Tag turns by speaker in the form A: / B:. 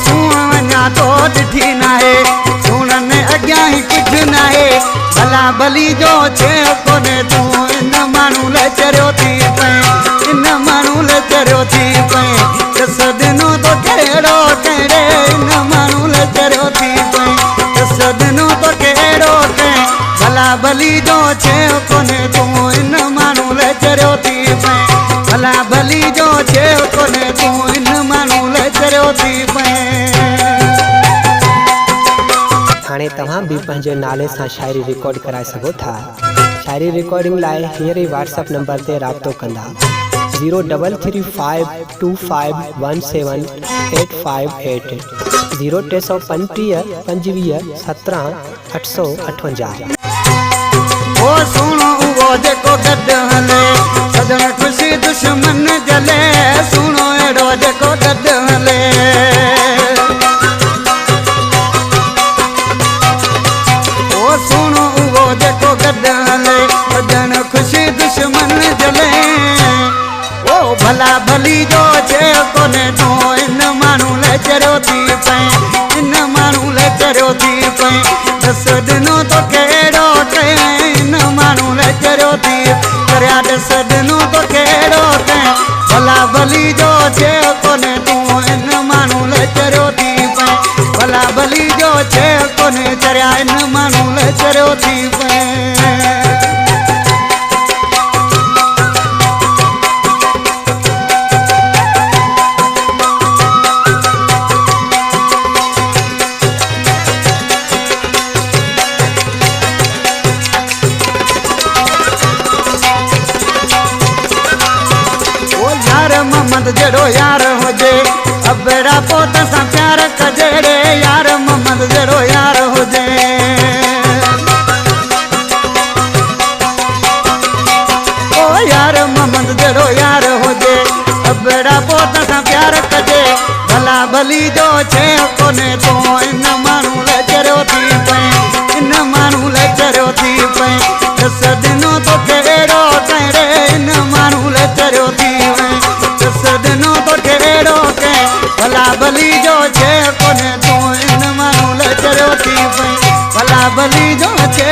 A: सुन वञा तो ॾिठी नाहे सुनने अॻियां ही कुझु नाहे भला भली जो छे कोन्हे तूं इन माण्हू लाइ चरियो थी पए इन माण्हू लाइ चरियो थी पए दस ॾिनो तो कहिड़ो कहिड़े इन माण्हू लाइ चरियो थी पए दस ॾिनो तो कहिड़ो कहिड़े भला भली जो छे कोन्हे तूं इन माण्हू लाइ चरियो थी पए भला भली जो छे कोन्हे तूं इन माण्हू लाइ चरियो थी पए।
B: हाणे तव्हां बि पंहिंजे नाले सां शाइरी रिकॉर्ड कराए सघो था। शाइरी रिकॉर्डिंग लाइ हींअर ई व्हाट्सएप नंबर ते राब्तो कंदा 03352178588 0335 25 17 858।
A: ओ सुनो वो जेको गॾु हले सजण खुशी दुश्मन जले सुनो एड़ो जेको गॾु हले ओ सुनो वो जेको गॾु हले सजण खुशी दुश्मन जले ओ भला भली जो छे कोन्हे तूं इन माण्हू लाइ चरियो थी पए इन माण्हू लाइ चरियो थी पए दस ॾिनो तो कहिड़ो कहिड़े इन माण्हू लाइ चरियो थी करिया दस ॾिनो तो कहिड़ो कहिड़े भला भली जो छे कोन्हे तूं इन माण्हू लाइ चरियो थी पए भला भली जो छे कोन्हे चरिया इन माण्हू लाइ चरियो थी पए। मोहम्मद जड़ो यार हुजे अबड़ा पोत सां प्यार कजड़े यार मोहम्मद जड़ो यार हुजे ओ यार मोहम्मद जड़ो यार हुजे अबड़ा पोत सां प्यार कजे भला भली जो छे कोन्हे तूं इन माण्हू लाइ चरियो थी पए इन माण्हू लाइ चरियो थी पए दस ॾिनो तो कहिड़ो कहिड़े इन माण्हू लाइ चरियो थी ॾिनो तो कहिड़ो कहिड़े भला भली जो छे कोन्हे तूं इन माण्हू लाइ चरियो थी पए भला भली जो छे